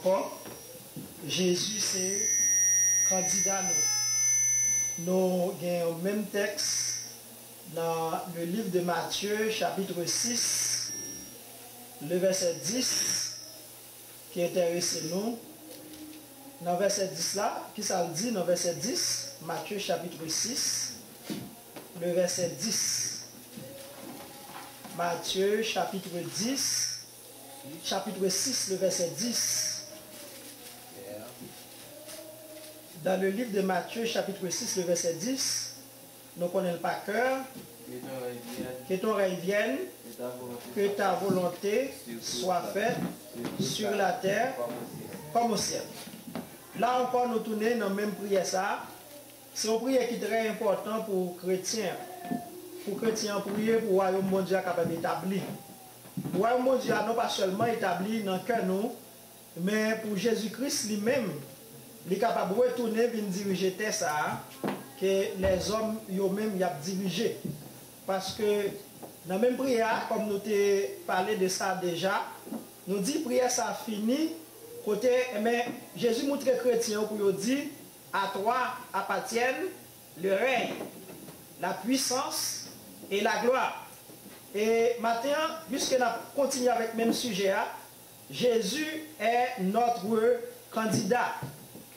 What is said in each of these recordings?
encore, Jésus c'est candidat nous. Nous avons le même texte dans le livre de Matthieu, chapitre 6, le verset 10, qui intéresse nous. Dans le verset 10 là, qui ça dit dans le verset 10, Matthieu chapitre 6, le verset 10. Matthieu chapitre 10, chapitre 6, le verset 10. Dans le livre de Matthieu chapitre 6, le verset 10, nous connaissons par cœur. Que ton règne vienne, que ta volonté soit faite sur la terre comme au ciel. Là encore, nous tournons dans la même prière. C'est une prière qui est très importante pour les chrétiens. Pour les chrétiens, prier pour le royaume mondial capable d'établir. Le royaume mondial non pas seulement établi dans le cœur, mais pour Jésus-Christ lui-même, il est capable de retourner et diriger ça que les hommes eux-mêmes y ont dirigé. Parce que dans la même prière, comme nous avons parlé de ça déjà, nous dit prière ça fini. Côté, mais Jésus montre aux chrétiens pour dire à toi appartiennent le règne, la puissance et la gloire. Et maintenant, puisque nous continuons avec le même sujet, Jésus est notre candidat.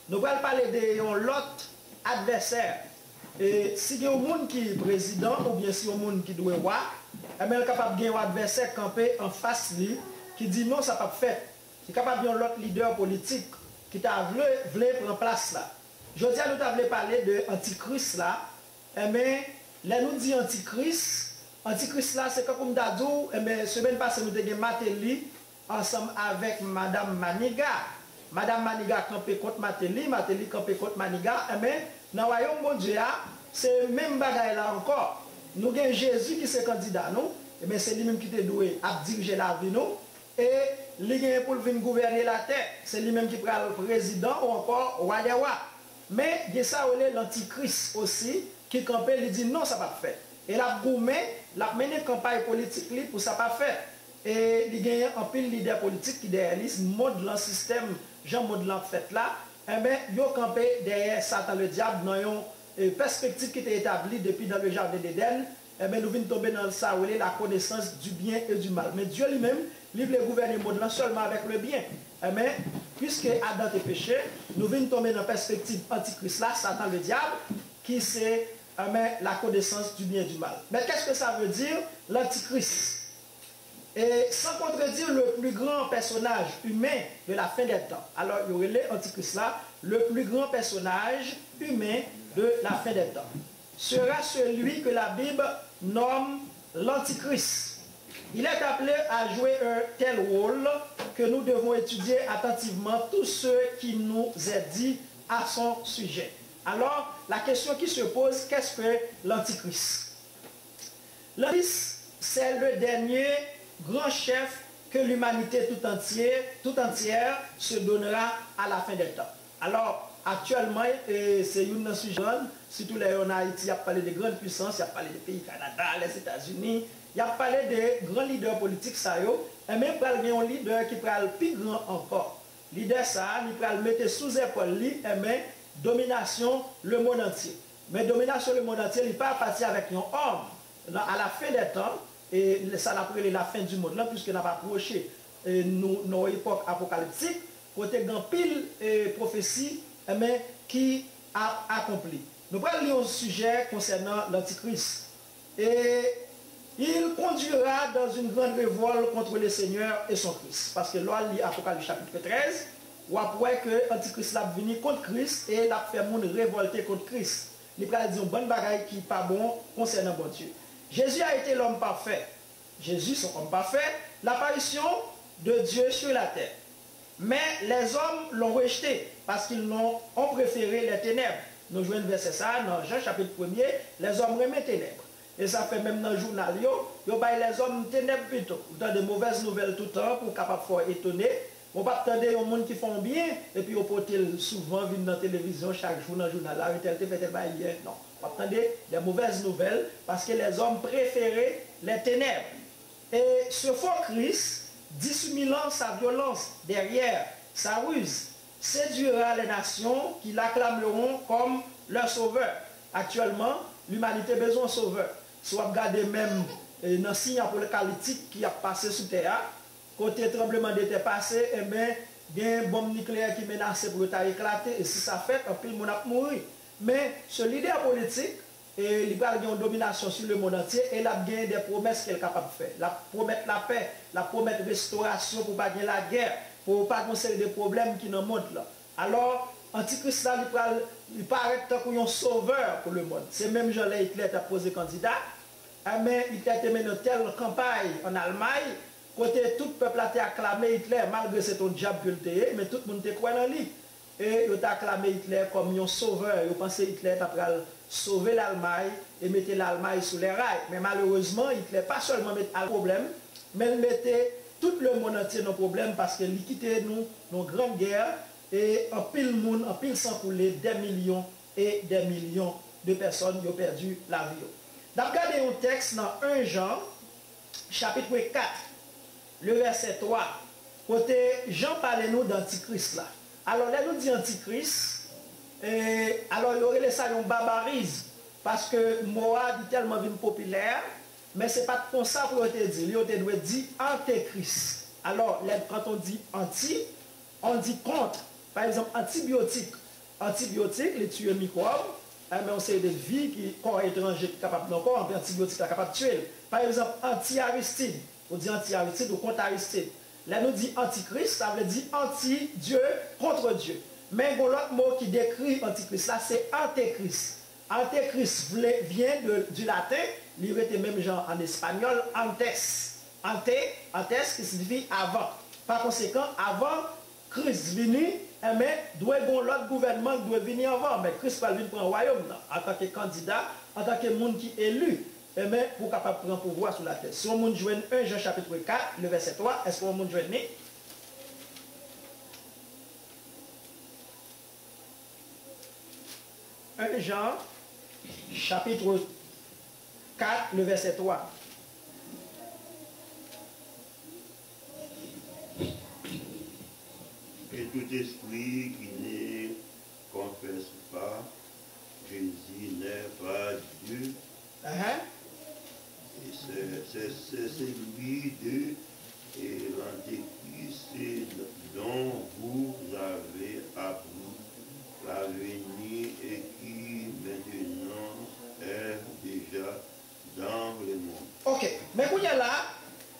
Nous allons parler de l'autre adversaire. Et si il y a un monde qui est président, ou bien si il y a un monde qui doit voir, il est capable de gagner un adversaire campé en face de lui, qui dit non, ça n'a pas fait. Il est capable de l'autre leader politique qui t'a voulu prendre place là. Je dis à nous avons parlé de Antichrist là, mais là nous dit Antichrist là c'est comme Dadou, semaine passée nous avons Matéli ensemble avec Madame Maniga. Madame Maniga campé contre Matéli, Matéli campé contre Maniga, mais dans le royaume bon Dieu, c'est le même bagaille là encore. Nous avons Jésus qui est candidat, nous, et c'est lui-même qui est doué à diriger la vie, nous, et lui pour venir gouverner la terre, c'est lui-même qui prend le président ou encore roi des rois. Mais il y a ça l'antichrist aussi, qui campé, il dit non, ça va pas faire. Et la mené une campagne politique pour ça pas faire. Et il y a un pile leader politique qui derrière lui, mode le système, Jean mode fait là, et bien, il a campé derrière Satan le diable dans une perspective qui était établie depuis dans le jardin d'Éden. Et bien, nous venons tomber dans ça, la connaissance du bien et du mal. Mais Dieu lui-même, il veut gouverner le monde seulement avec le bien. Et bien, puisque Adam est péché, nous venons tomber dans la perspective antichrist là, Satan le diable, qui c'est la connaissance du bien et du mal. Mais qu'est-ce que ça veut dire, l'antichrist? Et sans contredire le plus grand personnage humain de la fin des temps. Alors, il y aurait l'antichrist là, le plus grand personnage humain de la fin des temps. Sera celui que la Bible nomme l'antichrist. Il est appelé à jouer un tel rôle que nous devons étudier attentivement tout ce qui nous est dit à son sujet. Alors, la question qui se pose, qu'est-ce que l'antichrist? L'antichrist, c'est le dernier grand chef que l'humanité tout entière se donnera à la fin des temps. Alors, actuellement, c'est une sujet, surtout les en Haïti, il y a parlé de grandes puissances, il y a parlé des pays Canada, les États-Unis, il y a parlé de grands leaders politiques, ça y est, et même il y a un leader qui prend le plus grand encore. Leader ça, il prend le mettre sous épaule, et même domination le monde entier. Mais domination le monde entier, il n'est pas parti avec un homme. À la fin des temps, et ça l'appelle la fin du monde, là, puisque nous avons approché nos époques apocalyptiques, côté grand pile prophétie qui a accompli. Nous prenons lire un sujet concernant l'antichrist. Et il conduira dans une grande révolte contre le Seigneur et son Christ. Parce que là, lit Apocalypse chapitre 13, où après que l'antichrist l'a venu contre Christ et l'a fait monde révolter contre Christ. Il va dire une bonne bagaille qui n'est pas bon concernant bon Dieu. Jésus a été l'homme parfait. Jésus, son homme parfait, l'apparition de Dieu sur la terre. Mais les hommes l'ont rejeté parce qu'ils ont préféré les ténèbres. Nous jouons un verset ça dans Jean chapitre 1er, les hommes remettent ténèbres. Et ça fait même dans le journal, ils baillent les hommes ténèbres plutôt. Vous avez de mauvaises nouvelles tout le temps pour capable faire étonner. On va attendre des gens qui font bien et puis on peut souvent venir dans la télévision chaque jour dans le journal. La réalité fait hier. Non. On va attendre des mauvaises nouvelles parce que les hommes préféraient les ténèbres. Et ce faux Christ dissimulent sa violence derrière sa ruse séduira les nations qui l'acclameront comme leur sauveur. Actuellement, l'humanité a besoin d'un sauveur. Soit regarder même dans le signe apocalyptique qui a passé sous terre, côté tremblement de terre passé, et bien, il y a une bombe nucléaire qui menace pour éclater, et si ça fait, un peu le monde a mourir. Mais ce leader politique, il a une domination sur le monde entier et il a des promesses qu'il est capable de faire. La promettre la paix, la promettre la restauration pour ne pas gagner la guerre, pour ne pas conseiller des problèmes qui nous montrent là. Alors, Antichrist là, il paraît comme un sauveur pour le monde. C'est même Jean-Léon Hitler qui a posé candidat. Mais il a mené une telle campagne en Allemagne, côté tout le peuple a acclamé Hitler, malgré c'est un diable que le mais tout le monde était croit dans lui. Et il a acclamé Hitler comme un sauveur. Il pensait que Hitler a sauver l'Allemagne et mettre l'Allemagne sous les rails. Mais malheureusement, Hitler pas seulement mettre un problème, mais il mettait tout le monde entier dans le problème parce qu'il quittait nous dans une grande guerre et en pile monde, en pile sang coulé, des millions et des millions de personnes ont perdu la vie. Regardez un texte dans 1 Jean, chapitre 4, le verset 3. Côté Jean parle nous d'Antichrist là. Alors là, nous dit Antichrist, alors il y aurait ça un barbarisme, parce que Moab est tellement populaire, mais ce n'est pas comme ça pour te dire. Il doit dire antéchrist. Alors, quand on dit anti, on dit contre. Par exemple, antibiotique. Antibiotique, les tueurs microbes, mais on sait des vies qui corps étranger capable d'encore, antibiotique est capable de tuer. Par exemple, anti-Aristide. On dit anti-Aristide ou contre Aristide. Là, nous dit antichrist, ça veut dire anti-Dieu contre Dieu. Mais l'autre mot qui décrit antichrist là, c'est antéchrist. Antéchrist vient du latin, il était même genre en espagnol, antes. Antes qui signifie avant. Par conséquent, avant Christ venu, mais doit l'autre gouvernement qui doit venir avant. Mais Christ va venir pour un royaume en tant que candidat, en tant que monde qui est élu. Mais pour capable prendre pouvoir sur la terre. Si on joue 1 Jean chapitre 4, le verset 3, est-ce qu'on joue 1 Jean chapitre 4, le verset 3. Et tout esprit qui ne confesse pas Jésus n'est pas Dieu. C'est lui de l'Antéchrist dont vous avez appris la venue et qui maintenant est déjà dans le monde. Ok, mais quand il y a là,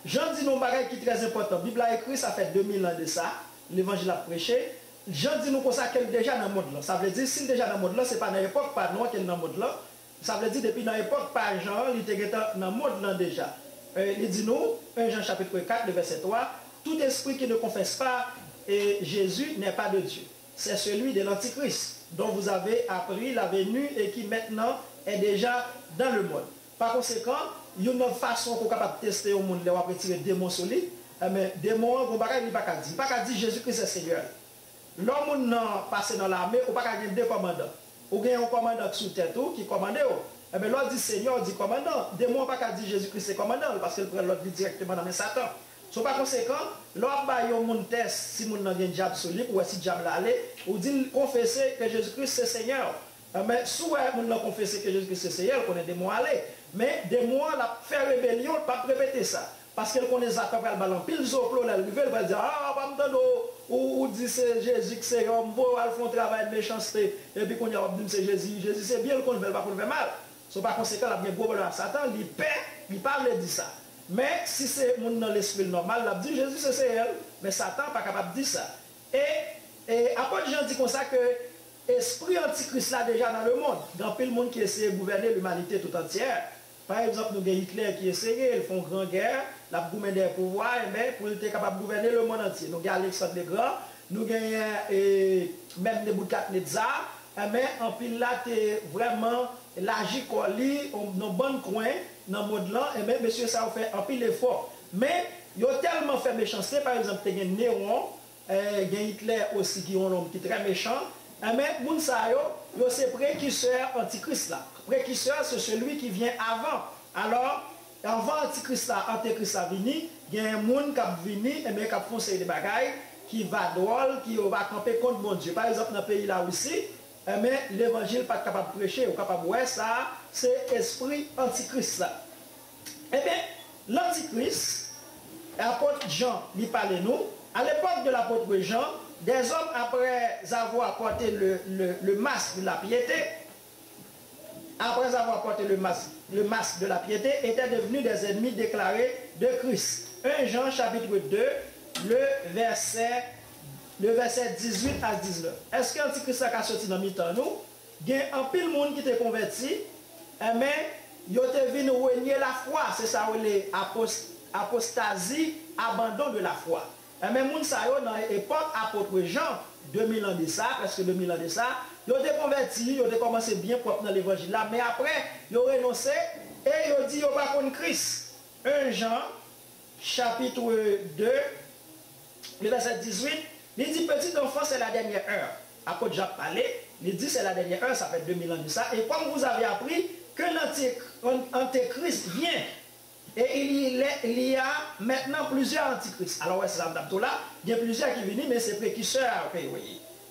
Jean dit nous bagage qui est très important. La Bible a écrit, ça fait 2000 ans de ça, l'évangile a prêché. Jean dit nous comme ça qu'elle est déjà dans le monde là. Ça veut dire si déjà dans le monde là, ce n'est pas dans l'époque, pas nous qu'elle est dans le monde là. Ça veut dire depuis dans l'époque, par Jean, il était dans le monde là déjà. Il dit nous, 1 Jean chapitre 4, le verset 3, tout esprit qui ne confesse pas Jésus n'est pas de Dieu. C'est celui de l'Antichrist, dont vous avez appris la venue et qui maintenant est déjà dans le monde. Par conséquent, il y a une façon qu'on est capable de tester au monde, on peut tirer des démons solides, mais des démons, on ne peut pas dire. Il ne peut pas dire Jésus-Christ est Seigneur. L'homme passe dans l'armée, on ne peut pas dire deux commandants. Ou bien un commandant sous tête qui commande. Eh bien, l'autre dit Seigneur, dit commandant. Démon pas qu'à dire Jésus-Christ est commandant, parce qu'il prend l'autre directement dans le Satan. So, par conséquent, l'autre va y avoir un test, si mon a un diable solide, ou si diable allé, ou dit confesser que Jésus-Christ c'est Seigneur. Mais soit mon a confessé que Jésus-Christ c'est Seigneur, qu'on est démon allé. Mais démon la fait rébellion, pas répéter ça. Parce qu'elle connaît ça, quand elle balance pile zoplo, elle va dire, ah, pas me donner, ou dit c'est Jésus qui c'est homme, elle fait un travail de méchanceté, et puis qu'on y a dit c'est Jésus, Jésus c'est bien, qu'on ne veut pas qu'on fait mal. So, par conséquent, la bien gros à Satan, il paie, il parle de ça. Mais si c'est mon dans l'esprit normal, il dit Jésus c'est elle, mais Satan n'est pas capable de dire ça. Et après, Jean dit comme ça que l'esprit antichrist là déjà dans le monde, dans le monde qui essaie de gouverner l'humanité tout entière. Par exemple, nous avons Hitler qui essaie, ils font une grande guerre, la gouverne des pouvoirs, mais pour être capable de gouverner le monde entier. Nous avons Alexandre le Grand, nous avons même Nebuchadnezzar, mais en pile là, c'est vraiment l'agir dans un bon coin, dans le monde là, et même monsieur, ça fait un pile effort. Mais il a tellement fait méchanceté, par exemple, il y a Néron, il y a Hitler aussi qui est un homme qui est très méchant, mais Mounsayo, c'est précurseur antichrist là. Précurseur, c'est celui qui vient avant. Alors, avant antichrist là, antichrist là venu, il y a un monde qui a venu et qui a foncé des bagailles. qui va drôle, qui va camper contre mon Dieu. Par exemple, dans le pays là aussi, mais l'évangile n'est pas capable de prêcher, ou capable de voir ça, c'est l'esprit antichrist là. Eh bien, l'antichrist, l'apôtre Jean lui parlait nous, à l'époque de l'apôtre Jean, des hommes, après avoir porté le masque de la piété, de la piété, étaient devenus des ennemis déclarés de Christ. 1 Jean chapitre 2, le verset 18 à 19. Est-ce que l'antichrist a sorti dans le temps nous? Il y a un pile monde qui est converti, mais ils ont venu renier la foi. C'est ça, les apostasie, abandon de la foi. Mais les gens dans l'époque apôtre Jean, 2000 ans de ça, presque 2000 ans de ça, ils ont été convertis, ils ont commencé bien propre dans l'évangile là, mais après, ils ont renoncé et ils ont dit qu'ils n'ont pas contre Christ. 1 Jean, chapitre 2, le verset 18, il dit petit enfant, c'est la dernière heure. Apôtre Jacques parlait, il dit c'est la dernière heure, ça fait 2000 ans de ça. Et comme vous avez appris que l'antéchrist vient, et il y a maintenant plusieurs antichrists. Alors, c'est ça, il y a plusieurs qui viennent, mais c'est précurseur.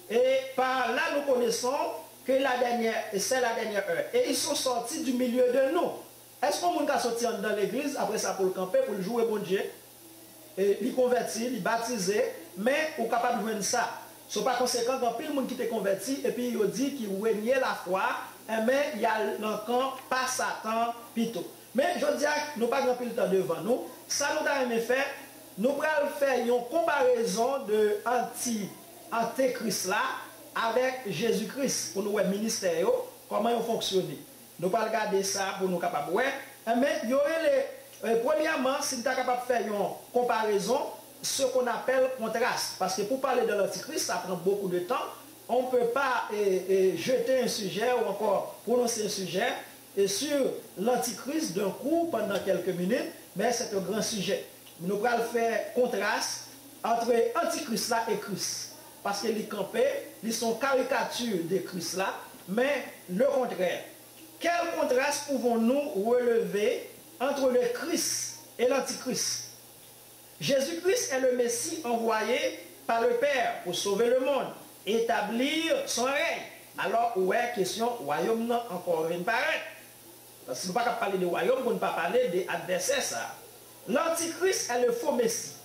Et par là, nous connaissons que c'est la dernière heure. Et ils sont sortis du milieu de nous. Est-ce qu'on peut sortir dans l'église, après ça, pour le camper, pour le jouer bon Dieu? Et il convertit, il baptisé, mais on est capable de voir ça. Ce n'est pas conséquent quand plus le monde qui est converti, et puis il dit qu'il renie la foi, mais il y a encore pas Satan, plutôt. Mais je dis que nous n'avons pas grand le temps devant nous. Ça nous a aimé faire. Nous allons faire une comparaison de antéchrist là avec Jésus-Christ pour nous voir ministère, comment il fonctionne. Nous allons regarder ça pour nous capables de voir. Mais il y aurait premièrement, si nous sommes capables de faire une comparaison, ce qu'on appelle contraste. Parce que pour parler de l'antichrist, ça prend beaucoup de temps. On ne peut pas jeter un sujet ou encore prononcer un sujet sur l'antichrist d'un coup pendant quelques minutes, mais c'est un grand sujet. Nous allons faire contraste entre antichrist là et Christ. Parce que les campés, ils sont caricatures de Christ là, mais le contraire. Quel contraste pouvons-nous relever entre le Christ et l'antichrist? Jésus-Christ est le Messie envoyé par le Père pour sauver le monde, établir son règne. Alors, où est question royaume encore une paraître? Parce que nous ne pouvons pas parler de royaume, nous ne pouvons pas parler des adversaires. L'antichrist est le faux Messie.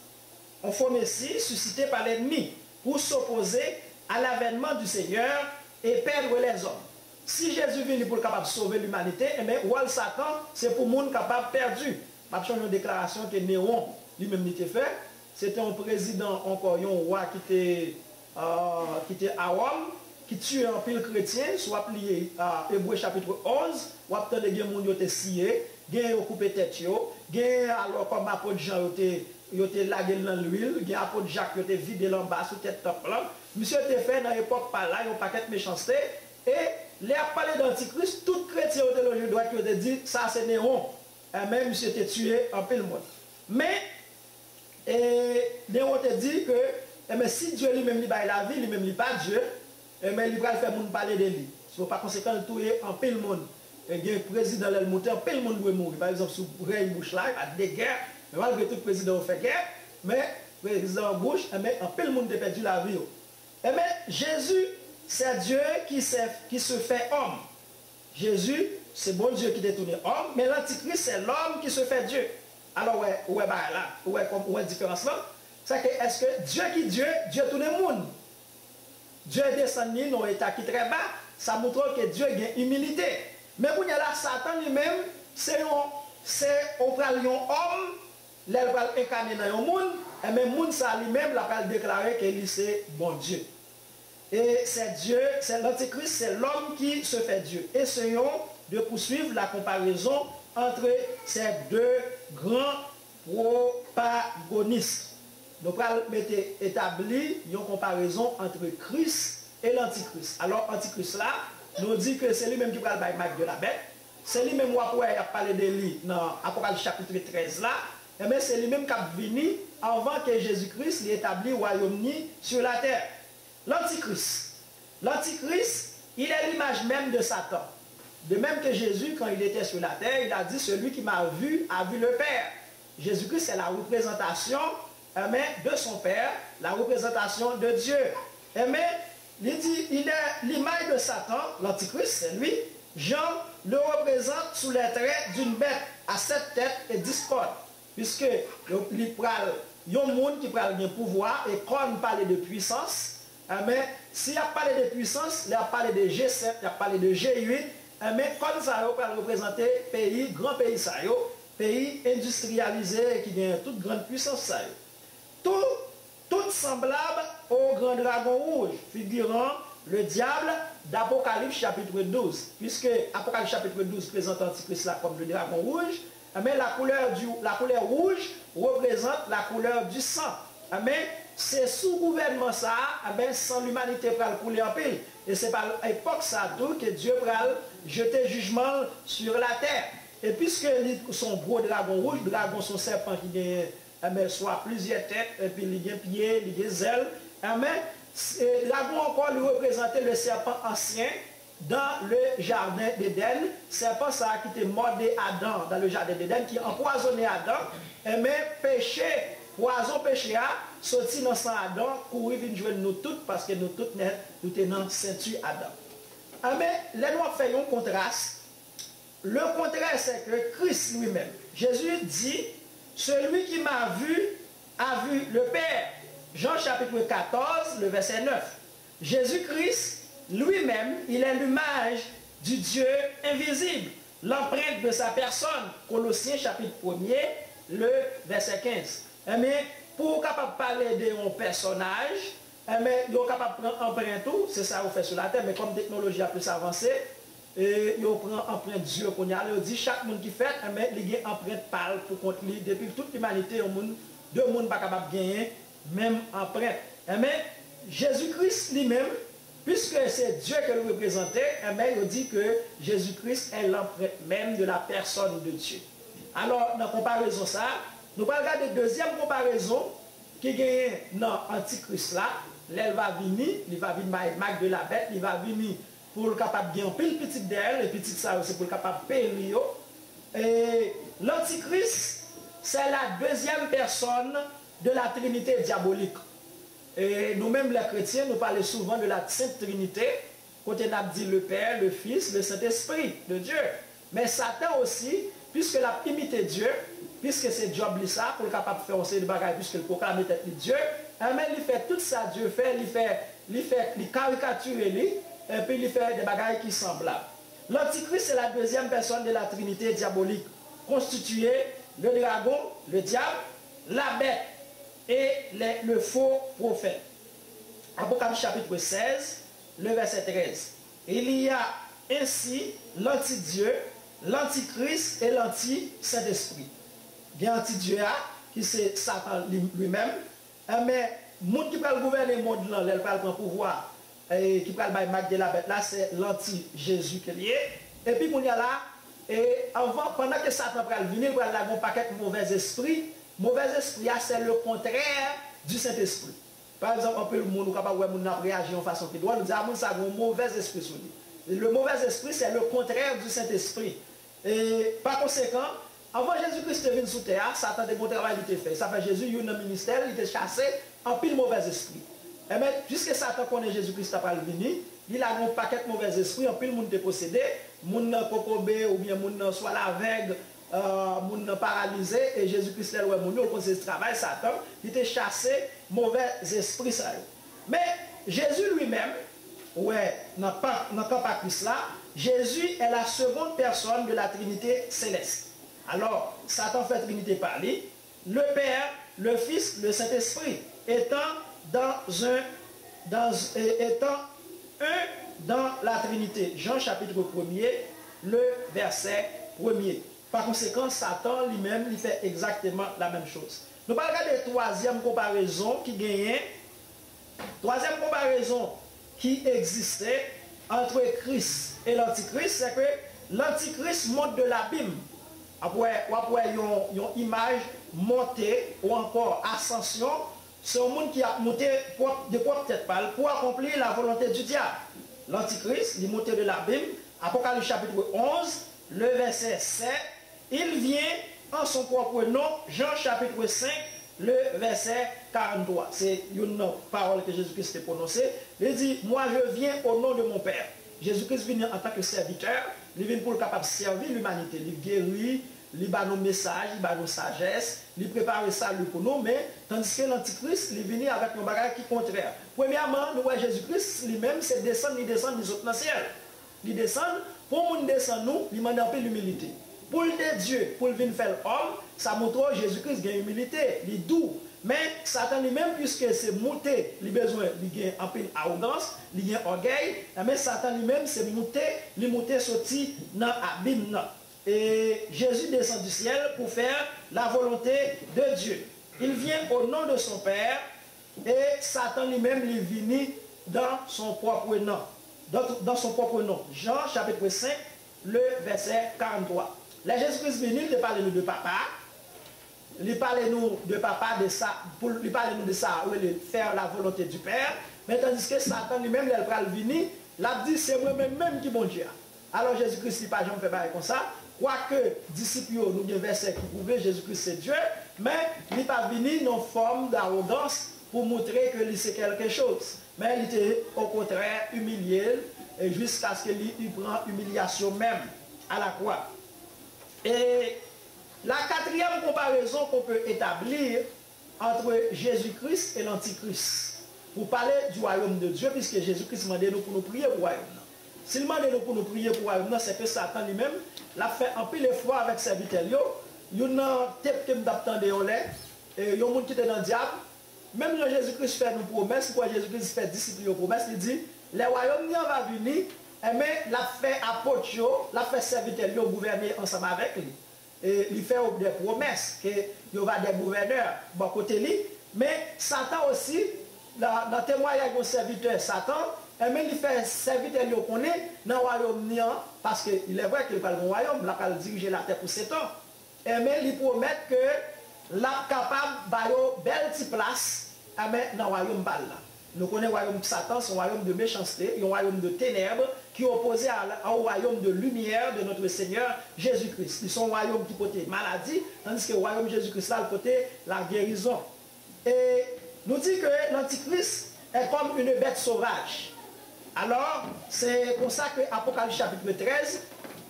Un faux Messie suscité par l'ennemi pour s'opposer à l'avènement du Seigneur et perdre les hommes. Si Jésus vient pour capable de sauver l'humanité, ou Satan, c'est pour le monde capable perdu. Je vais une déclaration que Néron lui-même était fait. C'était un président, encore un roi qui était à Rome, qui tue un pile chrétien, soit plié à Hébreu chapitre 11, ou après les gens qui ont été sciés, qui ont coupé tête, alors comme apôtre Jean il était lagué dans l'huile, il y a apôtre Jacques qui était vidé en bas sous tête top là. Monsieur était fait dans l'époque par là, il y a un paquet de méchanceté, et les a parlé d'antichrist, tout chrétien au théologie droite qui a dit ça c'est Néron. Et même monsieur était tué en pile monde. Mais Néron te dit que si Dieu lui-même lui baille la vie, lui-même lui pas Dieu, mais il va faire monde parler de lui. Ce n'est pas conséquent de tuer en pile monde. Il y a un président qui est monté, en pile monde doit mourir. Par exemple, sous Ray Bush là, il y a des guerres, mais malgré tout le président fait guerre, mais le président Bush, en pile monde a perdu la vie. Mais Jésus, c'est Dieu qui se fait homme. Jésus, c'est bon Dieu qui détourne homme, mais l'antichrist, c'est l'homme qui se fait Dieu. Alors, où est la différence là? C'est que, est-ce que Dieu qui Dieu tourne le monde? Dieu est descendu dans un état qui est très bas, ça montre que Dieu a une humilité. Mais pour là, Satan lui-même, c'est un homme, il va incarner dans le monde, et même le monde, ça lui-même, va déclarer qu'il c'est bon Dieu. Et c'est Dieu, c'est l'antichrist, c'est l'homme qui se fait Dieu. Essayons de poursuivre la comparaison entre ces deux grands protagonistes. Nous allons établir une comparaison entre Christ et l'antichrist. Alors, l'antichrist là, nous dit que c'est lui-même qui va le bail de la bête. C'est lui-même qui a parlé de lui dans Apocalypse chapitre 13 là. Mais c'est lui-même qui a venu avant que Jésus-Christ établit le royaume sur la terre. L'antichrist. L'antichrist, il est l'image même de Satan. De même que Jésus, quand il était sur la terre, il a dit, celui qui m'a vu a vu le Père. Jésus-Christ, c'est la représentation de son Père, la représentation de Dieu. Mais il dit, il est l'image de Satan, l'Antichrist, c'est lui. Jean le représente sous les traits d'une bête à 7 têtes et 10 cornes. Puisque il pral, il y a un monde qui prend le pouvoir, et quand on parle de puissance, mais s'il a parlé de puissance, il a parlé de G7, il a parlé de G8, mais quand ça va représenter pays, grand pays, ça, pays industrialisé qui a toute grande puissance, ça. Tout semblable au grand dragon rouge, figurant le diable d'Apocalypse chapitre 12. Puisque Apocalypse chapitre 12 présente l'Antichrist là comme le dragon rouge, mais la couleur rouge représente la couleur du sang. Mais c'est sous gouvernement ça, sans l'humanité pour le couler en pile. Et c'est par l'époque ça tout que Dieu va jeter jugement sur la terre. Et puisque son gros dragon rouge, dragon son serpent qui gagne soit plusieurs têtes, et puis il y a pieds, il y a des ailes, dragon encore lui représentait le serpent ancien dans le jardin d'Éden. Serpent ça qui était mordé Adam dans le jardin d'Éden, qui empoisonnait Adam, mais péché, poison péché a sorti dans sang Adam, courir venir jouer nous toutes parce que nous toutes nous tenons ceinture Adam. Mais les noirs fait un contraste. Le contraire, c'est que Christ lui-même, Jésus dit, celui qui m'a vu a vu le Père. Jean chapitre 14, le verset 9. Jésus-Christ lui-même, il est l'image du Dieu invisible, l'empreinte de sa personne. Colossiens chapitre 1er, le verset 15. Mais pour capable parler de un personnage, mais il est capable de prendre empreinte tout, c'est ça qu'on fait sur la terre, mais comme la technologie a plus avancé, et il prend empreinte Dieu qu'on y a, il dit chaque monde qui fait, mais il a empreinte parle pour contre lui, depuis toute l'humanité, deux mondes pas capable de gagner même empreinte. Mais Jésus-Christ lui-même, puisque c'est Dieu que le représentait, il dit que Jésus-Christ est l'empreinte même de la personne de Dieu. Alors, dans la comparaison ça, nous allons regarder la deuxième comparaison qui gagne dans l'Antichrist là. Elle va venir, il va venir marque de la bête, il va venir pour le capable de gagner pile petit d'elle, et petit ça aussi pour le capable de payer. Et l'Antichrist, c'est la deuxième personne de la Trinité diabolique. Et nous-mêmes les chrétiens, nous parlons souvent de la Sainte Trinité, quand on a dit le Père, le Fils, le Saint-Esprit de Dieu. Mais Satan aussi, puisque l'a imité Dieu, puisque c'est job ça, pour le capable de faire aussi des bagages, puisque le proclame tête de Dieu, mais il fait tout ça, Dieu fait, il caricature lui, et puis il fait des bagages qui sont semblables. L'Antichrist, c'est la deuxième personne de la Trinité diabolique, constituée le dragon, le diable, la bête et le faux prophète. Apocalypse chapitre 16, le verset 13. Il y a ainsi l'anti-Dieu, l'antichrist et l'anti-Saint-Esprit. Il y a l'anti-Dieu qui c'est Satan lui-même, mais le monde qui peut gouverner le monde, il peut prendre le pouvoir, et qui peut le bail de la bête, là c'est l'anti-Jésus qui est lié. Et puis il y a là, et avant, pendant que Satan peut venir, il peut avoir un paquet de mauvais esprits. Mauvais esprit, c'est le contraire du Saint-Esprit. Par exemple, on peut le monde capable de réagir en façon qui doit nous dire que ça a un mauvais esprit sur lui. Le mauvais esprit, c'est le contraire du Saint-Esprit. Et par conséquent, avant Jésus-Christ de venir sous terre, Satan a bon travail il était fait. Ça fait Jésus, il y a un ministère, il était chassé en pile mauvais esprit. Et bien, puisque Satan connaît Jésus-Christ après le venir, il a un paquet de mauvais esprits, en pile monde est possédé, monde cocobé ou bien monde soit l'aveugle, moun paralysé, et Jésus-Christ est moun yo cause ce travail Satan il était chassé mauvais esprit ça. Mais Jésus lui-même dans pas Christ là, Jésus est la seconde personne de la Trinité céleste. Alors Satan fait Trinité par lui, le Père, le Fils, le Saint-Esprit étant un dans la Trinité. Jean chapitre 1er, le verset 1er. Par conséquent, Satan lui-même, il fait exactement la même chose. Nous parlons de la troisième comparaison qui gagnait. Troisième comparaison qui existait entre Christ et l'Antichrist, c'est que l'Antichrist monte de l'abîme. Après, une image montée ou encore ascension, c'est un monde qui a monté de propre tête pour accomplir la volonté du diable. L'Antichrist, il monte de l'abîme. Apocalypse chapitre 11, le verset 7. Il vient en son propre nom, Jean chapitre 5, le verset 43. C'est une parole que Jésus-Christ a prononcée. Il dit, moi je viens au nom de mon Père. Jésus-Christ vient en tant que serviteur, il vient pour le capable de servir l'humanité. Il guérit, il donne nos messages, il donne nos sagesse, il prépare le salut pour nous, mais tandis que l'Antichrist, il vient avec un bagage qui est contraire. Premièrement, nous voyons Jésus-Christ lui-même, c'est descendre, il descend, il saute dans le ciel. Il descend, pour nous descendre, nous, il demande un peu l'humilité. Pour le Dieu, pour venir faire l'homme, ça montre Jésus-Christ a une humilité, il est doux. Mais Satan lui-même, puisque c'est monté, il a besoin, il a un peu d'arrogance, il a un orgueil, mais Satan lui-même, c'est monté sorti dans l'abîme. Et Jésus descend du ciel pour faire la volonté de Dieu. Il vient au nom de son Père, et Satan lui-même, il vient dans son propre nom. Dans son propre nom. Jean chapitre 5, le verset 43. Là, Jésus-Christ venu, il parle nous de papa. Il parle nous de papa, de ça, il parle nous de ça, de faire la volonté du Père. Mais tandis que Satan lui-même, il va venir, il a dit, c'est moi-même qui bon Dieu. Alors Jésus-Christ, il n'a pas jamais fait pareil comme ça. Quoique, disciples, nous avons des versets qui prouvent Jésus-Christ c'est Dieu, mais il n'est pas venu dans forme d'arrogance pour montrer que c'est quelque chose. Mais il était au contraire humilié jusqu'à ce qu'il prenne humiliation même à la croix. Et la quatrième comparaison qu'on peut établir entre Jésus-Christ et l'Antichrist, pour parler du royaume de Dieu, puisque Jésus-Christ m'a demandé pour nous prier pour le royaume. S'il m'a demandé pour nous prier pour le royaume, c'est que Satan lui-même l'a fait un peu l'effort avec ses serviteurs. Il y a un tête qui m'attendait au lait, et il y a un monde qui était dans le diable. Même quand Jésus-Christ fait une promesse, quand Jésus-Christ fait disciples une promesse, il dit, le royaume va venir, mais l'a fait apôtre, l'a fait serviteur, gouverner ensemble avec lui. Et il fait des promesses qu'il y aura des gouverneurs bon côté lui. Mais Satan aussi, dans le témoignage de serviteur Satan, mais il fait serviteur lui connaît dans le royaume parce qu'il est vrai qu'il va le royaume, il va diriger la terre pour 7 ans. Mais il promet que la capable de belle petite place dans le royaume là. Nous connaissons le royaume de Satan, c'est un royaume de méchanceté, un royaume de ténèbres qui est opposé au royaume de lumière de notre Seigneur Jésus-Christ. Ils sont un royaume qui porte maladie, tandis que le royaume de Jésus-Christ là, le côté la guérison. Et nous dit que l'Antichrist est comme une bête sauvage. Alors, c'est pour ça que Apocalypse chapitre 13,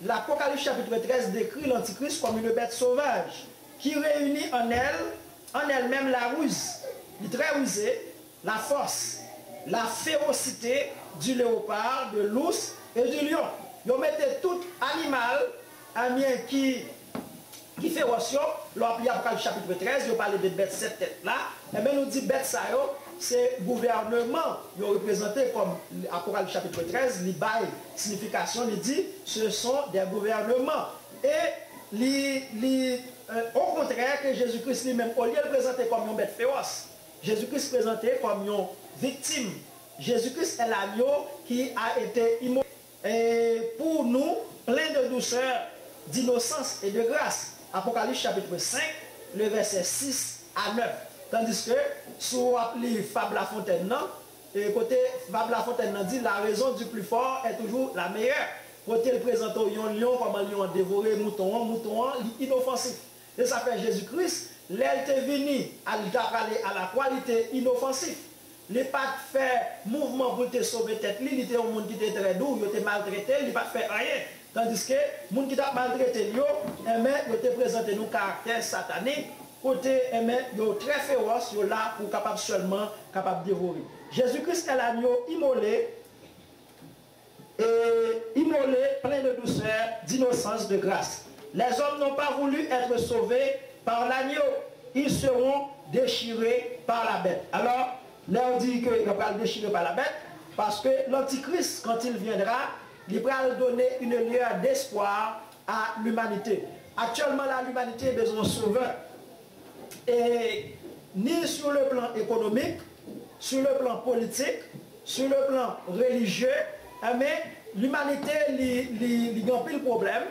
l'Apocalypse chapitre 13 décrit l'Antichrist comme une bête sauvage qui réunit en elle-même la ruse, il est très rusé, la force, la férocité du léopard, de l'ours et du lion. Ils mettaient tout animal qui féroce, l'Apocalypse Apocalypse chapitre 13, ils parlent de bêtes 7 têtes là, et bien nous dit bêtes ça, c'est gouvernement, ils représenté comme Apocalypse chapitre 13, il bail signification, il dit ce sont des gouvernements. Et au contraire que Jésus-Christ lui-même, au lieu de présenter comme une bête féroce, Jésus-Christ présenté comme une victime. Jésus-Christ est l'agneau qui a été immolé. Et pour nous, plein de douceur, d'innocence et de grâce. Apocalypse chapitre 5, le verset 6 à 9. Tandis que, sur les Fable La Fontaine, et côté Fable La Fontaine dit la raison du plus fort est toujours la meilleure. Côté le présentant un lion, comme un lion dévoré, mouton, inoffensif. Et ça fait Jésus-Christ, l'elle est venu à la qualité inoffensif. Il n'a pas fait mouvement pour te sauver tête, il était un monde qui était très doux, il était maltraité, il n'a pas fait rien. Tandis que les gens qui ont maltraité, ils ont présenté nos caractères sataniques, côté très féroce, ils sont là pour capable seulement capable dévorer. Jésus-Christ est l'agneau immolé, plein de douceur, d'innocence, de grâce. Les hommes n'ont pas voulu être sauvés par l'agneau, ils seront déchirés par la bête. Alors, là on dit qu'il va pas déchirer par la bête, parce que l'Antichrist, quand il viendra, il va donner une lueur d'espoir à l'humanité. Actuellement, l'humanité a besoin de sauveur. Et ni sur le plan économique, sur le plan politique, sur le plan religieux, mais l'humanité a un problème.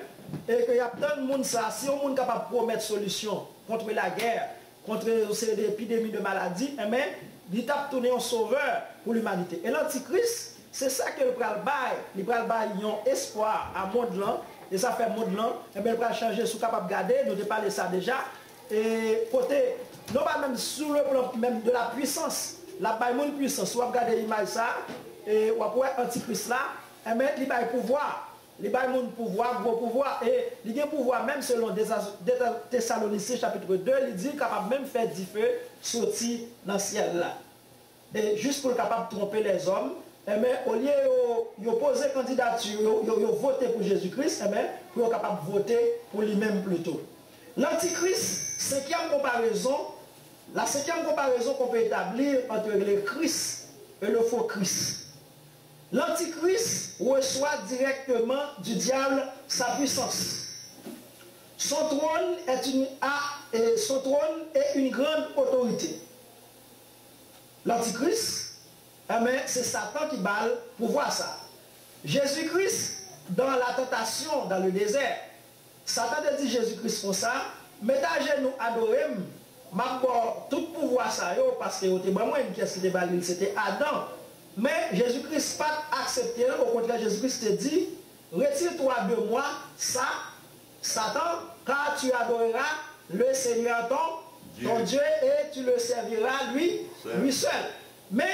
Et qu'il y a plein de monde, ça, si on est capable de promettre solution contre la guerre, contre l'épidémie de maladies, mais il a tourné un sauveur pour l'humanité. Et l'Antichrist, c'est ça que le pral bail. Le pral bail un espoir à monde là, et ça fait monde là, et bien il va changer, sous capable de garder, nous avons parlé ça déjà. et côté, non pas même sur le plan même de la puissance, la baille puissance, ou regarder l'image ça, et ou après antichrist là, et mettre il baille pouvoir. Les bails pouvoir, gros pouvoir, et il a pouvoir même selon Thessaloniciens chapitre 2, il dit capable même faire du feu sortir dans le ciel là. Et juste pour capable tromper les hommes, mais au lieu de poser candidature, de voter pour Jésus-Christ, pour capable voter pour lui-même plutôt. L'antichrist, cinquième comparaison, la cinquième comparaison qu'on peut établir entre le Christ et le faux Christ. L'antichrist reçoit directement du diable sa puissance. Son trône est une grande autorité. L'antichrist, c'est Satan qui balle pour voir ça. Jésus-Christ, dans la tentation, dans le désert, Satan te dit Jésus-Christ comme ça, mettez à genoux, adorez-moi, m'abord tout pouvoir ça, parce que qu'est-ce qui était c'était Adam. Mais Jésus-Christ n'a pas accepté, au contraire, Jésus-Christ te dit, retire-toi de moi, ça, Satan, car tu adoreras le Seigneur ton Dieu et tu le serviras lui seul. Mais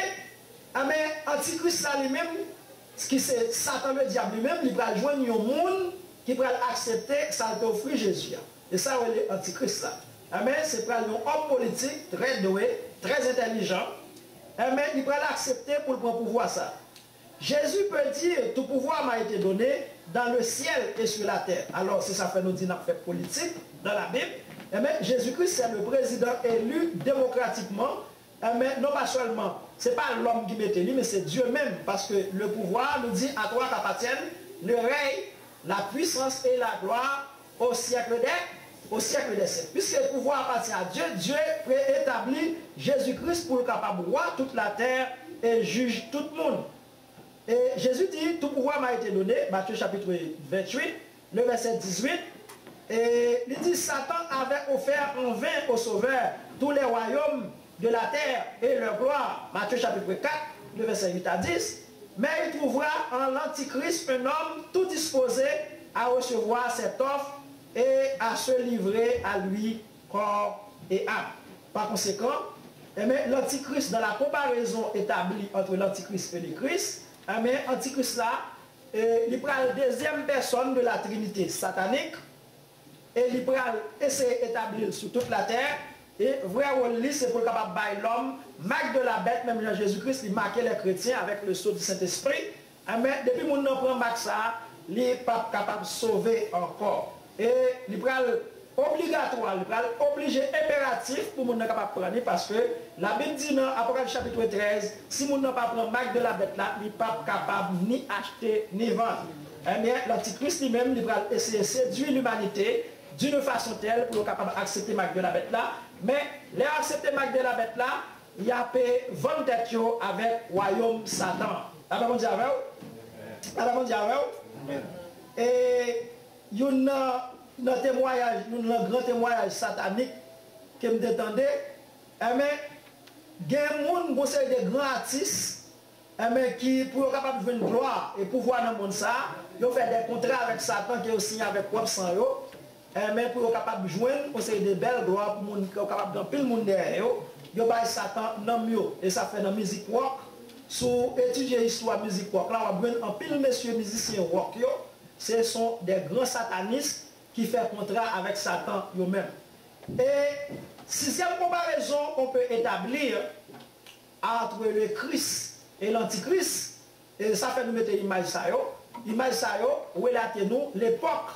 Antichrist lui-même, qui c'est Satan le diable lui-même, il va joindre un monde qui va accepter ça t'offre Jésus. Et ça, c'est l'Antichrist là. Amen. C'est un homme politique très doué, très intelligent. Mais il va l'accepter pour le pouvoir ça. Jésus peut dire, tout pouvoir m'a été donné dans le ciel et sur la terre. Alors, si ça fait nous dire dans fait politique, dans la Bible, mais Jésus-Christ, c'est le président élu démocratiquement. Mais non pas seulement, ce n'est pas l'homme qui mettait lui, mais c'est Dieu même. Parce que le pouvoir nous dit à toi qu'appartiennent le règne, la puissance et la gloire au siècle des siècles. Puisque le pouvoir appartient à Dieu, Dieu préétablit Jésus-Christ pour le capable de voir toute la terre et juge tout le monde. Et Jésus dit, tout pouvoir m'a été donné, Matthieu chapitre 28, le verset 18, et il dit, Satan avait offert en vain au Sauveur tous les royaumes de la terre et leur gloire, Matthieu chapitre 4, le verset 8 à 10, mais il trouvera en l'Antichrist un homme tout disposé à recevoir cette offre et à se livrer à lui corps et âme. Par conséquent, l'Antichrist, dans la comparaison établie entre l'Antichrist et le Christ, l'Antichrist là, il prend la deuxième personne de la Trinité satanique et il prend essayer d'établir sur toute la terre. Et vrai c'est pour capable de l'homme, marque de la bête, même Jésus-Christ, il marquait les chrétiens avec le sceau du Saint-Esprit. Mais depuis qu'on prend marque ça, il n'est pas capable de sauver encore. Et il prend obligatoire, il prend obligé, impératif pour qu'on capable de prendre, parce que la Bible dit dans Apocalypse chapitre 13, si on n'a pas pris marque de la bête là, il n'est pas capable ni acheter ni vendre. Eh bien, l'Antichrist lui-même, il va essayer de séduire l'humanité d'une façon telle pour être capable d'accepter marque de la bête là. Mais les accepter marque de la bête là, il y a vendre tête avec royaume Satan. Alors on dit avec vous? Alors on dit avec vous? Et il y a un témoignage, un grand témoignage satanique que me détendez. Mais il y a des grands artistes qui, pour être capable de faire une gloire et pouvoir dans le monde ça, ils ont fait des contrats avec Satan qui est aussi avec propre sang. Mais pour être capable de joindre, on sait des belles gloires pour être capable de pile le monde derrière. Ils ont Satan dans mieux. Et ça fait dans la musique rock. Si vous étudiez l'histoire de la musique rock, là, on va un pile messieurs musiciens rock. Ce sont des grands satanistes qui font contrat avec Satan eux-mêmes. Et sixième comparaison qu'on peut établir entre le Christ et l'Antichrist, et ça fait nous mettre l'image ça. L'image ça, relatez-nous l'époque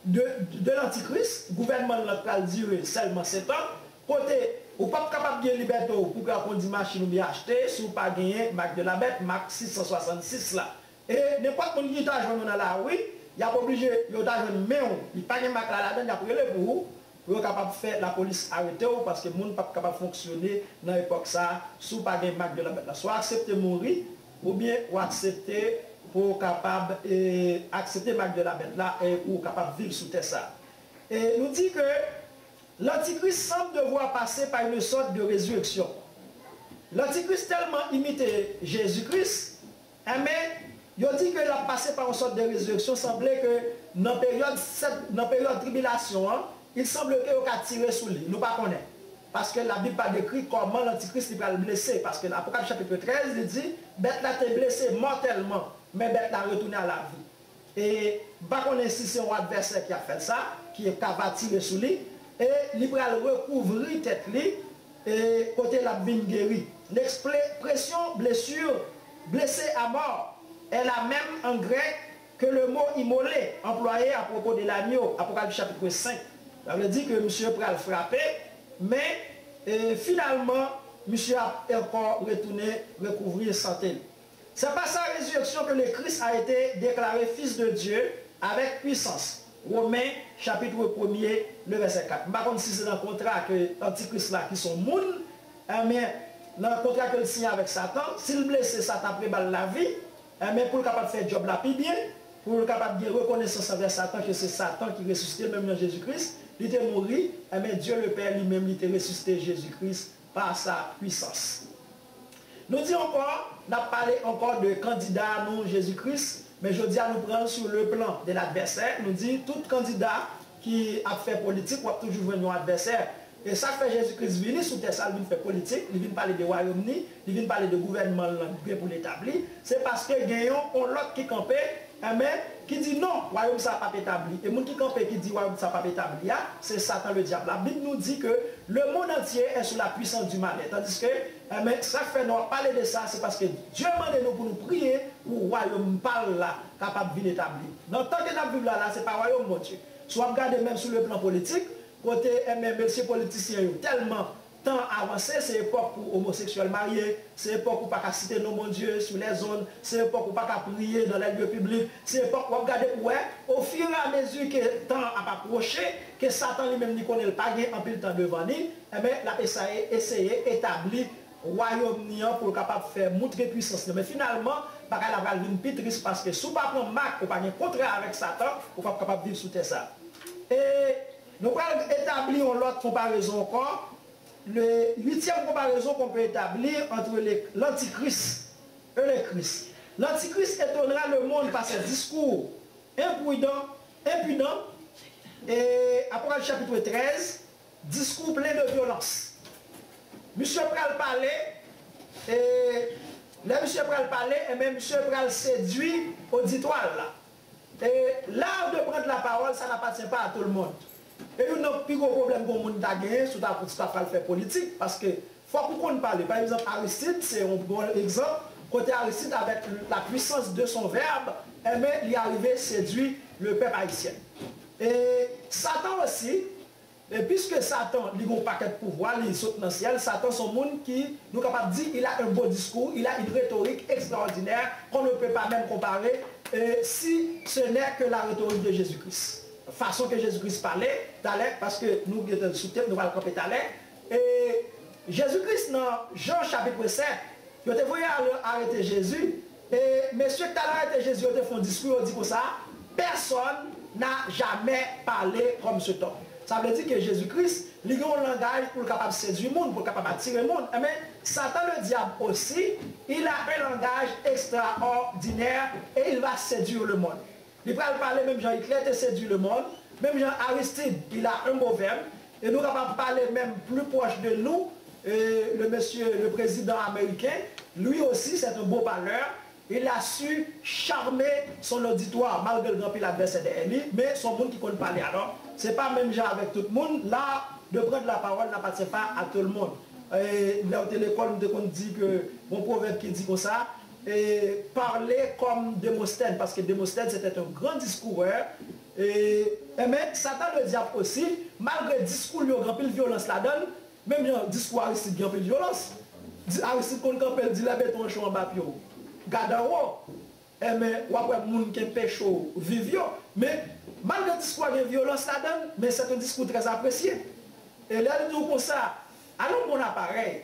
de l'Antichrist, le gouvernement va durer seulement 7 ans, côté, ou pas capable de liberté pour qu'on dise machine ou bien acheter, si vous pas gagné, marque de la bête, marque 666 là. Et n'importe qui qui t'a joué dans la rue, il n'y a pas obligé, il t'a joué mais il n'y a pas de marque là-dedans, il y a pour vous, pour être capable de faire la police arrêter parce que le monde n'est pas capable de fonctionner dans l'époque ça, si vous pas gagné marque de la bête là. Soit accepter mourir, ou bien ou accepter pour capable accepter marque de la bête là et ou capable de vivre sous terre ça. Et nous dit que l'Antichrist semble devoir passer par une sorte de résurrection. L'Antichrist tellement imité Jésus-Christ, mais il dit qu'il a passé par une sorte de résurrection, semblait que dans la période de tribulation, il semble que vous avez tiré sous lui. Nous ne connaissons pas. Parce que la Bible pas décrit comment l'Antichrist va le blesser. Parce que l'Apocalypse chapitre 13, il dit, bête là t'est blessé mortellement, mais bête là retourné à la vie. Et pas qu'on si c'est un adversaire qui a fait ça, qui est capable de tirer sous lui, et il va recouvrir tête lui, et côté la vie guérie. L'expression blessure, blessé à mort, est la même en grec que le mot immolé, employé à propos de l'agneau, Apocalypse chapitre 5. Ça veut dire que monsieur pourra le frapper, mais finalement, monsieur a encore retourné recouvrir santé. C'est par sa résurrection que le Christ a été déclaré fils de Dieu avec puissance. Romains chapitre 1er, le verset 4. Par contre, si c'est dans le contrat que l'Antichrist là qui sont moun, mais dans le contrat que le signe avec Satan, s'il blesse Satan prépare la vie, mais pour le capable de faire job là plus bien, pour le capable de reconnaissance envers Satan que c'est Satan qui ressuscite même dans Jésus-Christ, il était mort, mais Dieu le Père lui-même il était ressuscité Jésus-Christ par sa puissance. Nous disons encore, nous avons parlé encore de candidat nous Jésus-Christ, mais je dis à nous prendre sur le plan de l'adversaire. Nous dit tout candidat qui a fait politique ou a toujours joué un adversaire. Et ça fait Jésus-Christ venir sous terre, il vient faire politique, il vient parler de Royaume-Uni, il vient parler de gouvernement pour l'établir. C'est parce que gagnons on l'autre qui campait, mais qui dit non, royaume ça pas établi. Et moun qui campait qui dit royaume ça pas établi, c'est Satan le diable. La Bible nous dit que le monde entier est sous la puissance du mal. Tandis que mais ça fait nous parler de ça, c'est parce que Dieu demande nous pour nous prier pour le royaume parle là, capable de venir établir. Dans le temps que la Bible là, c'est pas royaume mon Dieu. Soit regardez même sur le plan politique, côté monsieur politicien tellement temps avancé, c'est époque pour homosexuels mariés, c'est époque pour pas citer nos mon Dieu sur les zones, c'est époque pour pas prier dans les lieux publics, c'est époque pour regarder ouais, au fur et à mesure que le temps a approché, que Satan lui-même ne connaît pas en pile temps devant lui, la essayé d'établir royaume pour le capable de faire montrer puissance. Mais finalement, il va une plus triste parce que si vous ne prenez pas marque, vous n'avez pas contraire avec Satan, vous ne pouvez pas capable de vivre sous ça. Et nous allons établir l'autre comparaison encore. Le 8e comparaison qu'on peut établir entre l'Antichrist et le Christ. L'Antichrist étonnera le monde par ses discours impudents, et Apocalypse chapitre 13, discours plein de violence. Monsieur pral parler, et là monsieur pral parler, et même monsieur pral séduire l'auditoire là. Et l'art de prendre la parole, ça n'appartient pas à tout le monde. Et il y a un plus gros problème pour le monde a gagné, surtout pour faire politique, parce que faut qu'on parle. Par exemple, Aristide, c'est un bon exemple. Côté Aristide, avec la puissance de son verbe, il est arrivé à séduire le peuple haïtien. Et Satan aussi, et puisque Satan, il a un paquet de pouvoir, il saute dans le ciel, Satan, c'est un monde qui nous est capable de dire qu'il a un beau discours, il a une rhétorique extraordinaire qu'on ne peut pas même comparer si ce n'est que la rhétorique de Jésus-Christ. Façon que Jésus-Christ parlait, parce que nous sommes sous terre, nous allons camper et Jésus-Christ dans Jean chapitre 7, il a voulu arrêter Jésus, et messieurs qui ont arrêté Jésus, ils ont fait un discours, ils ont dit comme ça, personne n'a jamais parlé comme ce temps. Ça veut dire que Jésus-Christ, il a un langage pour capable séduire le monde, pour capable attirer le monde. Mais Satan le diable aussi, il a un langage extraordinaire et il va séduire le monde. Il va parler, même Jean-Hitler a séduit le monde, même Jean-Aristide, il a un beau verbe, et nous allons parler même plus proche de nous, le président américain, lui aussi c'est un beau parleur, il a su charmer son auditoire, malgré le grand pile adversaire de lui, mais son monde qui compte parler alors, ce n'est pas même genre avec tout le monde, là, de prendre la parole n'appartient pas à tout le monde. Dans l'école, on dit que, mon proverbe qui dit comme ça, et parler comme Démosthène, parce que Démosthène c'était un grand discoureur, mais Satan le diable aussi, malgré le discours, il y a un peu de violence là-dedans, même le discours Aristide, il y a un peu de violence. Aristide, quand il dit la béton chaud en bas, garde en haut, mais ou après, les gens qui pêchent vivent, mais malgré le discours, il y a une violence là-dedans, mais c'est un discours très apprécié. Et là, il dit comme ça, allons mon appareil.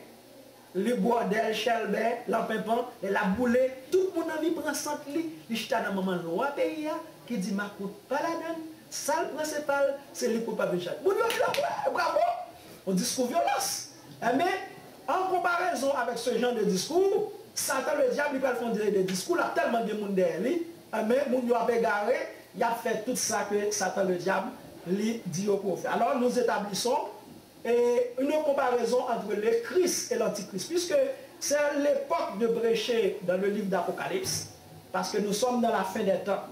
Le bordel, Chelbert, l'empimpant, la boulée, tout le monde a mis prend centre li, il chita dans maman noir pays qui dit ma coûte pas la donne. Ça le principal, c'est le coup pas venir. Bravo. On discours violence. Mais en comparaison avec ce genre de discours, Satan le diable il va faire des discours là tellement de monde derrière lui, mais moun yo a égaré, il a fait tout ça que Satan le diable li dit au prophète. Alors nous établissons une comparaison entre le Christ et l'Antichrist, puisque c'est l'époque de prêcher dans le livre d'Apocalypse, parce que nous sommes dans la fin des temps.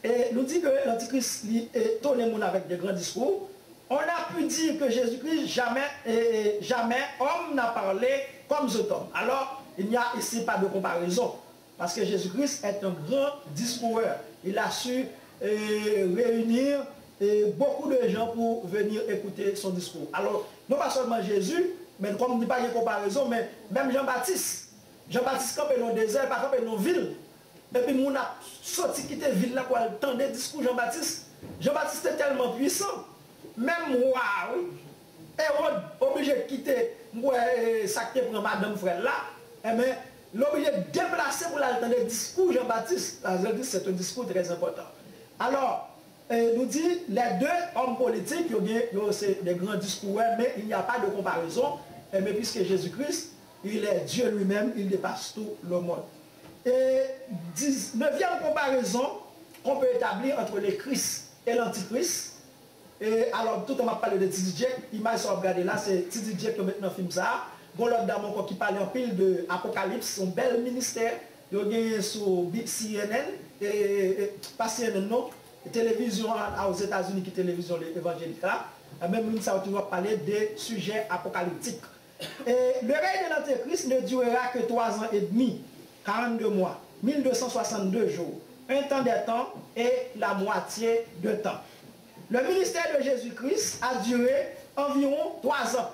Et nous dit que l'Antichrist est tourné avec des grands discours. On a pu dire que Jésus-Christ, jamais homme n'a parlé comme cet homme. Alors, il n'y a ici pas de comparaison, parce que Jésus-Christ est un grand discoureur. Il a su réunir beaucoup de gens pour venir écouter son discours. Alors, non pas seulement Jésus, mais comme on ne dit pas de comparaison, mais même Jean-Baptiste. Jean-Baptiste campé dans le désert, pas campé dans la ville. Et puis, on a sorti quitter la ville là pour entendre le discours de Jean-Baptiste. Jean-Baptiste est tellement puissant. Même moi, Hérode obligé de quitter ça qui prend madame frère là, mais l'obligé de déplacer pour entendre le discours de Jean-Baptiste. C'est un discours très important. Alors, nous dit les deux hommes politiques, ils ont des grands discours, mais il n'y a pas de comparaison. Mais puisque Jésus-Christ, il est Dieu lui-même, il dépasse tout le monde. Et 19e comparaison qu'on peut établir entre le Christ et l'Antichrist. Et alors, tout le monde parle de T.D. Jakes, l'image qu'on regarde là, c'est T.D. Jakes qui maintenant film ça. Bon, l'autre dame qui parle en pile de Apocalypse, son bel ministère, il y a gagné sur CNN, pas CNN non, télévision aux États-Unis qui est télévision évangélique là, même ça on va parler des sujets apocalyptiques. Et le règne de l'Antéchrist ne durera que 3 ans et demi, 42 mois, 1262 jours, un temps de temps et la moitié de temps. Le ministère de Jésus-Christ a duré environ 3 ans.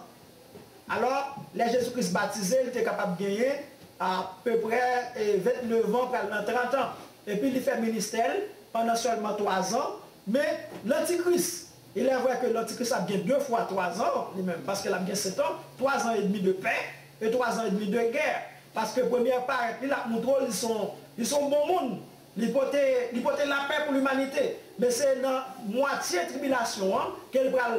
Alors, les Jésus-Christ baptisés, il était capable de gagner à peu près 29 ans, pendant 30 ans. Et puis, il fait ministère pendant seulement 3 ans. Mais l'Antichrist, il est vrai que l'Antichrist a gagné 2 fois 3 ans, lui-même, parce qu'il a gagné 7 ans, 3 ans et demi de paix et 3 ans et demi de guerre. Parce que, première part, il a montré ils sont bons monde. Il porte la paix pour l'humanité. Mais c'est dans la moitié de tribulation qu'elle va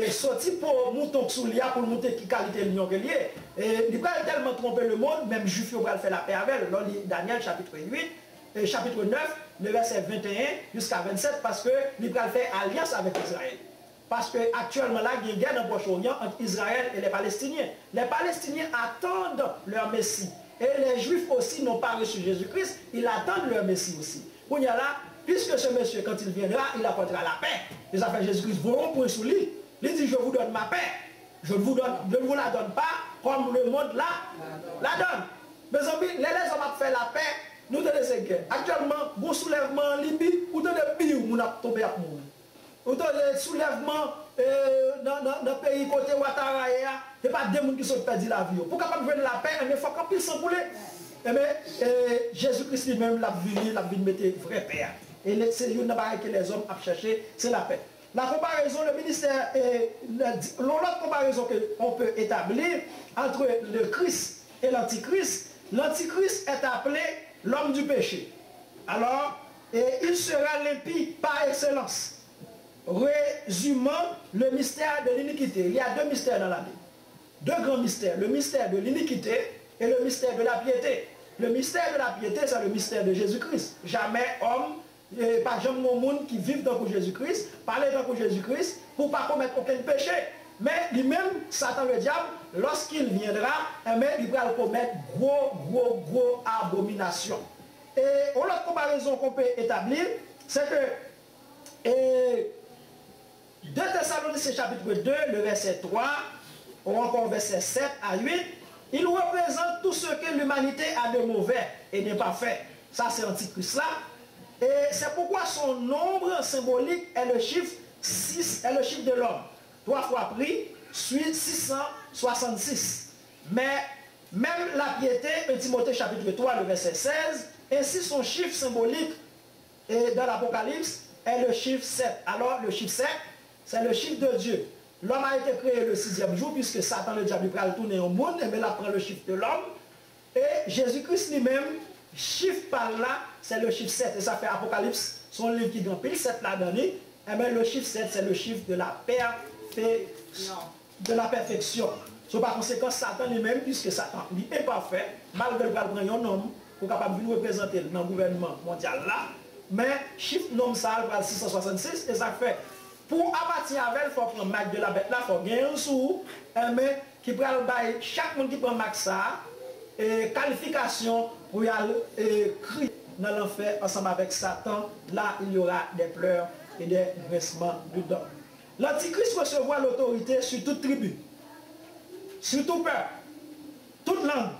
sortir pour monter sous l'IA pour monter qui qualité de l'union qu'elle est. Et il va tellement tromper le monde, même Juif va faire la paix avec elle. Daniel chapitre 8, chapitre 9, le verset 21 jusqu'à 27, parce qu'il va faire alliance avec Israël. Parce qu'actuellement là, il y a une guerre dans le Proche-Orient entre Israël et les Palestiniens. Les Palestiniens attendent leur Messie. Et les Juifs aussi n'ont pas reçu Jésus-Christ, ils attendent leur Messie aussi. Il y a là, puisque ce monsieur, quand il viendra, il apportera la paix. Les affaires de Jésus-Christ vont pour sous lui. Il dit, je vous donne ma paix. Je ne vous la donne pas comme le monde la donne. Mes amis, les hommes ont fait la paix, nous donnons ces guerres. Actuellement, bon soulèvement en Libye, vous donnez pire, vous n'avez tombé à mourir. Vous donnez soulèvement dans le pays côté Ouattara, il n'y a pas de gens qui sont perdus la vie. Pour capable venir la paix, il faut qu'on puisse s'en bouler. Mais Jésus-Christ lui-même l'a venu mettre vraie paix. Et c'est une chose que les hommes ont cherché, c'est la paix. La comparaison, le ministère, l'autre comparaison qu'on peut établir entre le Christ et l'Antichrist, l'Antichrist est appelé l'homme du péché. Alors, il sera l'impie par excellence. Résumant le mystère de l'iniquité. Il y a 2 mystères dans la Bible. 2 grands mystères. Le mystère de l'iniquité et le mystère de la piété. Le mystère de la piété, c'est le mystère de Jésus-Christ. Jamais homme, pas jamais monde qui vit dans Jésus-Christ, parler dans Jésus-Christ pour ne pas commettre aucun péché. Mais lui-même, Satan le diable, lorsqu'il viendra, il va commettre gros abominations. Et l'autre comparaison qu'on peut établir, c'est que 2 Thessaloniciens chapitre 2, le verset 3, ou encore verset 7 à 8, il représente tout ce que l'humanité a de mauvais et n'est pas fait. Ça, c'est l'Antichrist là. Et c'est pourquoi son nombre symbolique est le chiffre 6, est le chiffre de l'homme. 3 fois pris, suit 666. Mais même la piété, 1 Timothée chapitre 3, le verset 16, ainsi son chiffre symbolique dans l'Apocalypse est le chiffre 7. Alors, le chiffre 7, c'est le chiffre de Dieu. L'homme a été créé le 6e jour, puisque Satan, le diable, il va tourner au monde, mais là, prend le chiffre de l'homme. Et Jésus-Christ lui-même, chiffre par là, c'est le chiffre 7. Et ça fait Apocalypse, son livre qui gagne pile 7 là-dedans. Et bien, le chiffre 7, c'est le chiffre de la perfection. So, par conséquent, Satan lui-même, puisque Satan lui est parfait, malgré le prendre un homme pour capable de représenter dans le gouvernement mondial là, mais chiffre nom ça, 666, et ça fait Pour appartenir avec elle, il faut prendre marque de la bête là, il faut gagner un sou, mais qui prend le bail, chaque monde qui prend marque ça, et qualification pour y aller crier dans l'enfer ensemble avec Satan, là il y aura des pleurs et des grincements de dents. L'Antichrist recevra l'autorité sur toute tribu, sur tout peuple, toute langue,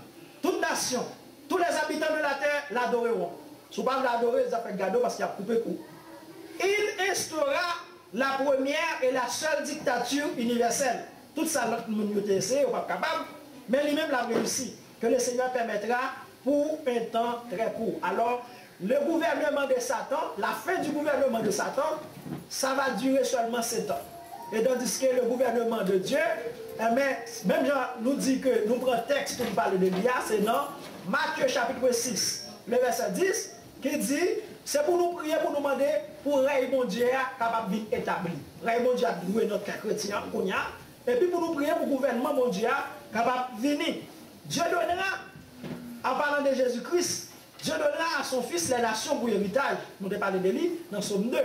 toute nation, tous les habitants de la terre l'adoreront. Si vous ne pouvez pas l'adorer, ils ont fait gado parce qu'il a coupé coup. Il instaura la première et la seule dictature universelle. Tout ça, notre monde n'a essayé, on n'est pas capable, mais lui-même l'a réussi. Que le Seigneur permettra pour un temps très court. Alors, le gouvernement de Satan, la fin du gouvernement de Satan, ça va durer seulement 7 ans. Et tandis que le gouvernement de Dieu, mais même Jean nous dit que nous prenons texte pour nous parler de l'IA, c'est dans Matthieu chapitre 6, le verset 10, qui dit, c'est pour nous prier, pour nous demander pour le règne mondial capable d'être établi. Le règne mondial doit être notre chrétien, et puis pour nous prier pour le gouvernement mondial capable de venir. Dieu donnera, en parlant de Jésus-Christ, Dieu donnera à son fils les nations pour héritage. Nous avons parlé de lui dans Somme 2.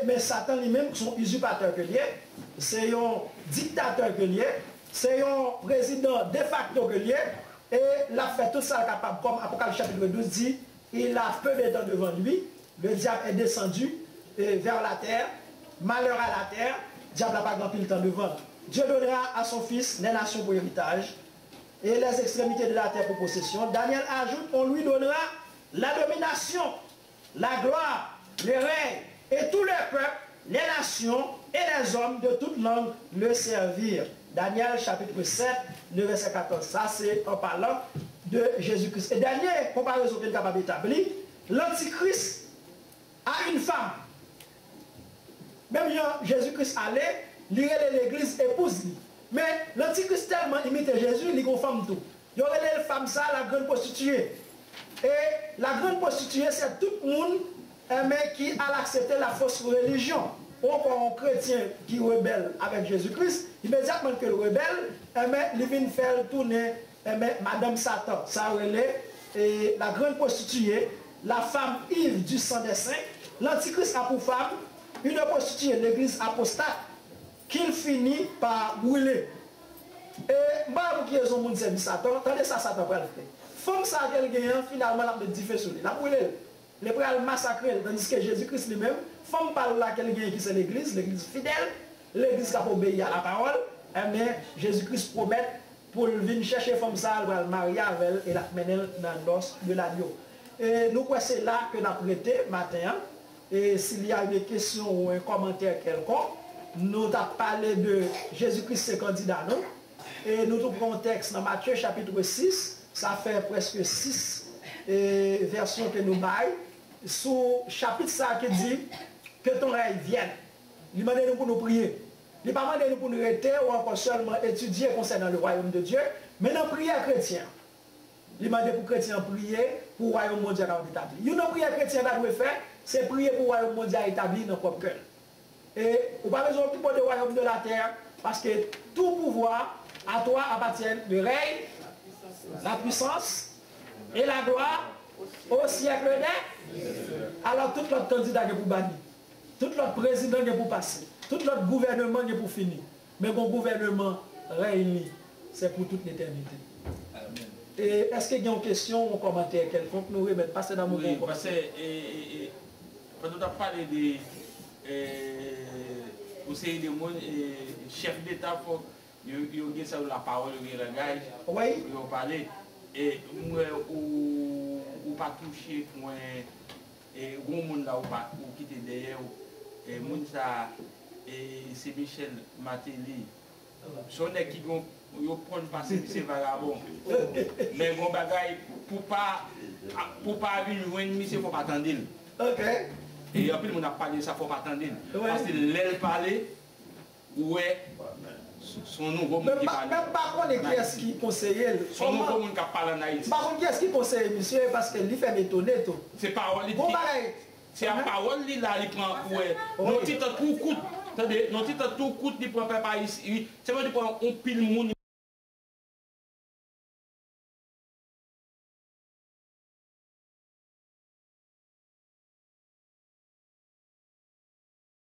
Mais Satan lui-même, son usurpateur que lui est, c'est un dictateur que lui est, c'est un président de facto que lui est, et il a fait tout ça capable, comme Apocalypse chapitre 12 dit, il a peu de temps devant lui, le diable est descendu vers la terre, malheur à la terre, le diable n'a pas grand le temps devant. Dieu donnera à son fils les nations pour héritage, et les extrémités de la terre pour possession. Daniel ajoute, on lui donnera la domination, la gloire, le règne, et tous les peuples, les nations et les hommes de toute langue le servirent. Daniel chapitre 7, le verset 14. Ça c'est en parlant de Jésus-Christ. Et dernière comparaison qu'il est capable d'établir, l'Antichrist a une femme. Même Jésus-Christ allait, lire l'église épouse lui. Mais l'Antichrist tellement imite Jésus, il confirme tout. Il y aurait les femmes ça, la grande prostituée. Et la grande prostituée, c'est tout le monde qui a accepté la fausse religion. Ou encore un chrétien qui rebelle avec Jésus-Christ, immédiatement que le rebelle, il vient faire tourner Madame Satan. Ça relève la grande prostituée, la femme Yves du sang des saints. L'Antichrist a pour femme une prostituée, l'église apostate, qu'il finit par brûler. Et moi, qui est un monde service Satan, attendez ça, Satan va le faire. Femme ça, qu'elle gagne, finalement, elle a dit fait sur lui. La brûler. Les prêts massacrer, tandis que Jésus-Christ lui-même, femme parle là, qu'elle gagne qui c'est l'église fidèle, l'église qui a obéi à la parole, mais Jésus-Christ promet pour venir chercher femme ça, elle va le marier avec elle et la mener dans le noce de l'agneau. Et nous, c'est là que nous avons prêté matin. Et s'il y a des questions ou un commentaire quelconque, nous avons parlé de Jésus-Christ, c'est candidat, non? Et nous trouvons un texte dans Matthieu chapitre 6, ça fait presque 6 versions que nous baillons, sous chapitre ça qui dit que ton règne vienne. Il m'a demandé pour nous prier. Il n'a pas demandé pour nous rester ou encore seulement étudier concernant le royaume de Dieu, mais dans la prière chrétienne. Il m'a demandé pour les chrétiens prier pour le royaume mondial établi. Une prière chrétienne qu'on doit faire, c'est prier pour le royaume mondial établi dans notre propre cœur. Et on n'a pas besoin de royaume de la terre, parce que tout pouvoir à toi appartient le règne, la puissance et la gloire au siècle des. Alors tout notre candidat est pour bannir, tout notre président est pour passer, tout notre gouvernement est pour finir. Mais mon gouvernement réuni, c'est pour toute l'éternité. Et est-ce qu'il y a une question ou un commentaire quelconque nous remettre passer dans mon oui, parce que quand on a parlé de conseiller de monde, chef d'État, il y a ça la parole, il y a le langage, il y a parlé, et ou pas toucher, et gros monde là ou quitter derrière, et monde ça, c'est Michel Matéli. Son qui vont prendre passer ces vagabonds. Mais bon bagaille pour pas venir loin il faut pas attendre. OK. Et après on a parlé ça faut pas attendre. Parce que l'aile parler ouais son nouveau monde qui parle. Même pas qu'on est qui est-ce qui conseille son nouveau monde qui parle en Haïti. Par contre qui est-ce qui conseille monsieur parce que lui fait m'étonner tout. C'est parole bon bagaille. C'est la parole là il prend ouais. Non titre tout coûte. Attendez, non titre tout coûte il prend pas ici. C'est vrai il prend un pile monde